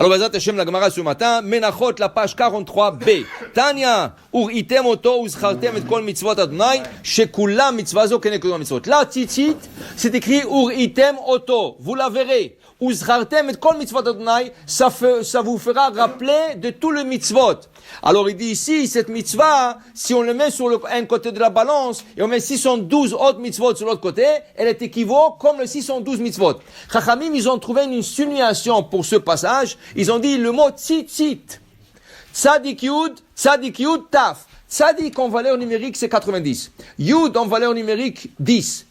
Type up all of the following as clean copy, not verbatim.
Alors, Bezat Hashem, la Gemara ce matin, Menachot, la page 43b. Tanya, ur item oto, uzchartem et kol mitzvot Adonai, shekula mitzvazo kenekudom mitzvot. Là, titit, c'est écrit ur item oto. Vous la verrez. Uzchartem et kol mitzvot Adonai, ça vous fera rappeler de tout le mitzvot. Alors il dit ici, cette mitzvah, si on le met sur un côté de la balance, et on met 612 autres mitzvot sur l'autre côté, elle est équivaut comme le 612 mitzvot. Chachamim, ils ont trouvé une signation pour ce passage, ils ont dit le mot tzitzit. Tzadik yud, taf. Tzadik en valeur numérique, c'est 90. Yud en valeur numérique, 10.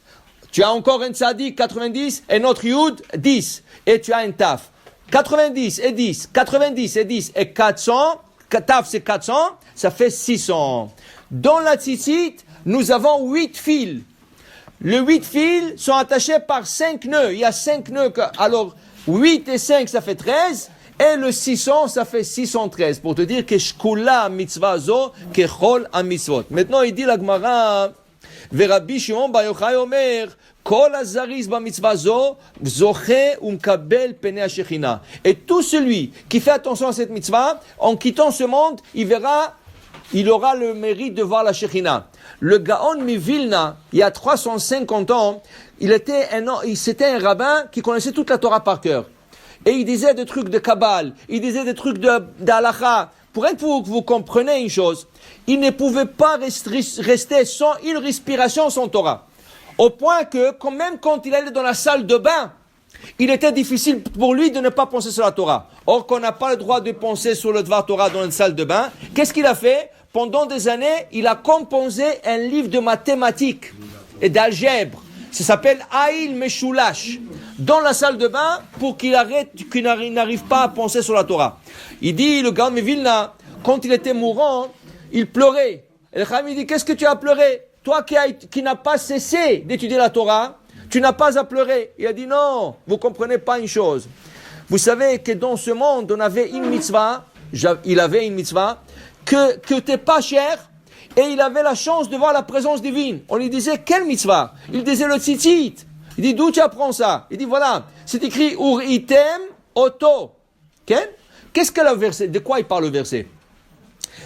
Tu as encore un tzadik, 90, et notre yud, 10. Et tu as un taf. 90 et 10, 90 et 10 et 400, taf c'est 400, ça fait 600. Dans la tzitzit, nous avons 8 fils. Les 8 fils sont attachés par 5 nœuds. Il y a 5 nœuds. Alors, 8 et 5, ça fait 13. Et le 600, ça fait 613. Pour te dire que shkula mitzvah zo, que chol a mitzvot. Maintenant, il dit la Gemara, Rabbi Shimon bar Yochai omer, kol azariz ba mitzvah zo, zoche umkabel penei hashechina. Et tout celui qui fait attention à cette mitzvah, en quittant ce monde, il aura le mérite de voir la Shechina. Le Gaon Mivilna, il y a 350 ans, c'était un rabbin qui connaissait toute la Torah par cœur. Et il disait des trucs de Kabbal, il disait des trucs d'Halacha. Pour être que vous compreniez une chose, il ne pouvait pas rester sans une respiration sans Torah. Au point que, même quand il allait dans la salle de bain, il était difficile pour lui de ne pas penser sur la Torah. Or, qu'on n'a pas le droit de penser sur le Dvar Torah dans une salle de bain, qu'est-ce qu'il a fait? Pendant des années, il a composé un livre de mathématiques et d'algèbre. Ça s'appelle Aïl Meshulash. Dans la salle de bain, pour qu'il n'arrive pas à penser sur la Torah. Il dit, le Gaon Mivilna, quand il était mourant, il pleurait. Et le Chacham, il dit, qu'est-ce que tu as pleuré? Toi qui n'as pas cessé d'étudier la Torah, tu n'as pas à pleurer. Il a dit, non, vous comprenez pas une chose. Vous savez que dans ce monde, on avait une mitzvah, il avait une mitzvah, que t'es pas cher, et il avait la chance de voir la présence divine. On lui disait, quelle mitzvah? Il disait le tzitzit. Il dit, d'où tu apprends ça? Il dit, voilà, c'est écrit, ur item oto. Qu'est-ce que le verset? De quoi il parle le verset?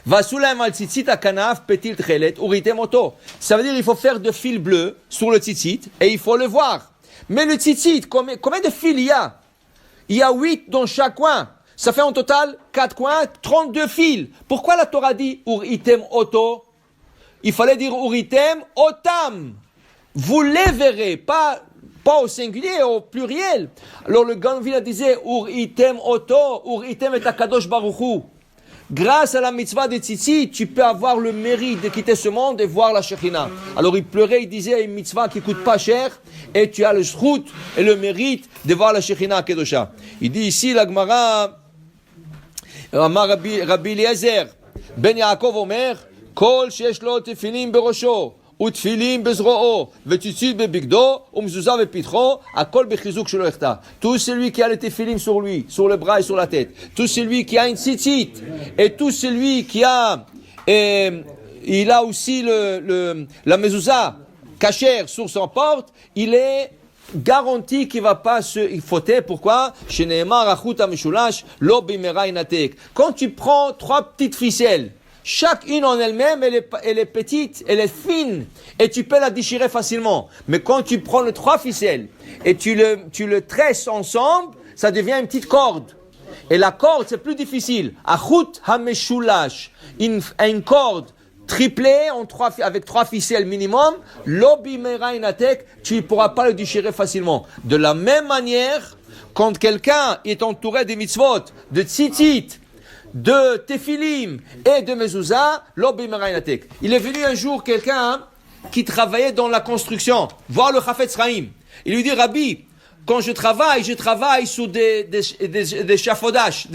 Vasulaim al tzitzit akanaf petil tchelet ur item oto. Ça veut dire, il faut faire de fil bleu sur le tzitzit, et il faut le voir. Mais le tzitzit, combien de fils il y a? Il y a 8 dans chaque coin. Ça fait en total 4 coins, 32 fils. Pourquoi la Torah dit ur item oto? Il fallait dire ur item otam. Vous les verrez, pas au singulier, au pluriel. Alors le Ganvila disait ur item oto, ur item et akadosh baruch hu. Grâce à la mitzvah de tzitzit, tu peux avoir le mérite de quitter ce monde et voir la Shekhinah. Alors il pleurait, il disait une mitzvah qui coûte pas cher et tu as le shrout et le mérite de voir la Shekhinah Kedosha. Il dit ici la Gemara, Rabbi Eliezer ben Yaakov Omer, kol sheyesh lo tefilim berosho. ותפילים בזרועו, וציצית בבגדו, ומזוזה בפתחו, הכל בחיזוק שלא יחטא. Tout celui qui a les tefilin sur lui, sur le bras et sur la tête, tout celui qui a une tzitzit, et tout celui qui a, il a aussi la mezouza cachère sur son porte, il est garanti qu'il ne va pas se fauter. Pourquoi? Quand tu prends 3 petites ficelles, chacune en elle-même, elle est petite, elle est fine, et tu peux la déchirer facilement. Mais quand tu prends les 3 ficelles, et tu le tresses ensemble, ça devient une petite corde. Et la corde, c'est plus difficile. Achut hameshulash, une corde triplée avec 3 ficelles minimum, tu ne pourras pas le déchirer facilement. De la même manière, quand quelqu'un est entouré des mitzvot, de tzitzit, de Tefilim et de Mezouza, il est venu un jour quelqu'un qui travaillait dans la construction, voir le Chafetz Chaim. Il lui dit, Rabbi, quand je travaille sur des échafaudages,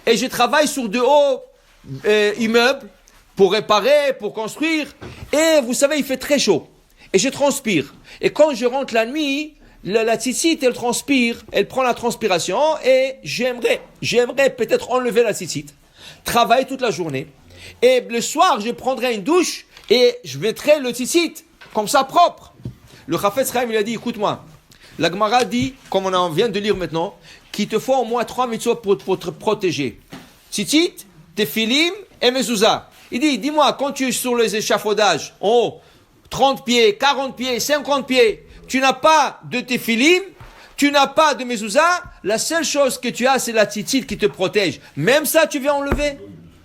et je travaille sur de hauts immeubles pour réparer, pour construire, et vous savez, il fait très chaud, et je transpire. Et quand je rentre la nuit, la tzitzit, elle transpire, elle prend la transpiration, et j'aimerais peut-être enlever la tzitzit, travailler toute la journée, et le soir, je prendrai une douche, et je mettrai le tzitzit, comme ça, propre. Le Chafetz Chaim, il a dit, écoute-moi, la Gemara dit, comme on vient de lire maintenant, qu'il te faut au moins 3 mitzvot pour te protéger. Tzitzit, Tefilim et Mezouza. Il dit, dis-moi, quand tu es sur les échafaudages, en haut, 30 pieds, 40 pieds, 50 pieds, tu n'as pas de Tefilim, tu n'as pas de Mezouza, la seule chose que tu as, c'est la tzitzit qui te protège. Même ça, tu veux enlever?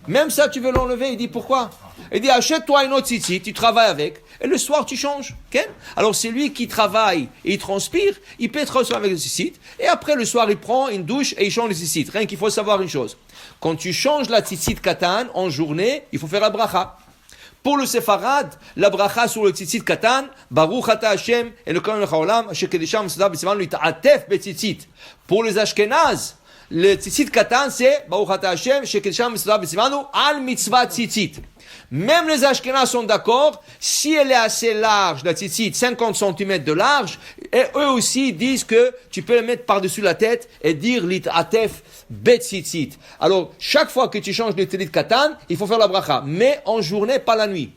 Même ça, tu veux l'enlever? Il dit, pourquoi? Il dit, achète-toi une autre tzitzit, tu travailles avec, et le soir, tu changes. Okay? Alors, c'est lui qui travaille et il transpire, il peut être reçu avec le tzitzit, et après, le soir, il prend une douche et il change le tzitzit. Rien qu'il faut savoir une chose. Quand tu changes la tzitzit katan en journée, il faut faire la bracha. Pour le séfarade, la bracha sur le tzitzit katan, Baruch ata Hashem, et le Kohen Haolam, Asher Kedesham, Mesouda, B'Sivan, lui ta'atef betzitzit. Pour les Ashkenaz, le tzitzit katan, c'est Baruch ata Hashem, Asher Kedesham, Mesouda, B'Sivan, al mitzvah tzitzit. Même les Ashkenaz sont d'accord, si elle est assez large, la tzitzit, 50 cm de large, et eux aussi disent que tu peux le mettre par-dessus la tête et dire lit atef bet tzitzit. Alors, chaque fois que tu changes le tzitzit katan, il faut faire la bracha, mais en journée, pas la nuit.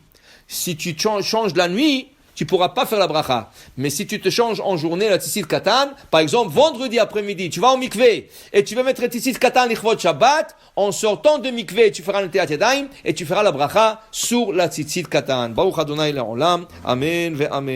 Si tu changes la nuit, tu pourras pas faire la bracha. Mais si tu te changes en journée la tzitzit katan, par exemple, vendredi après-midi, tu vas au mikvé et tu veux mettre la tzitzit katan lichvot Shabbat, en sortant de mikvé, tu feras le teat yadayim et tu feras la bracha sur la tzitzit katan. Baruch Adonai le'olam. Amen ve amen.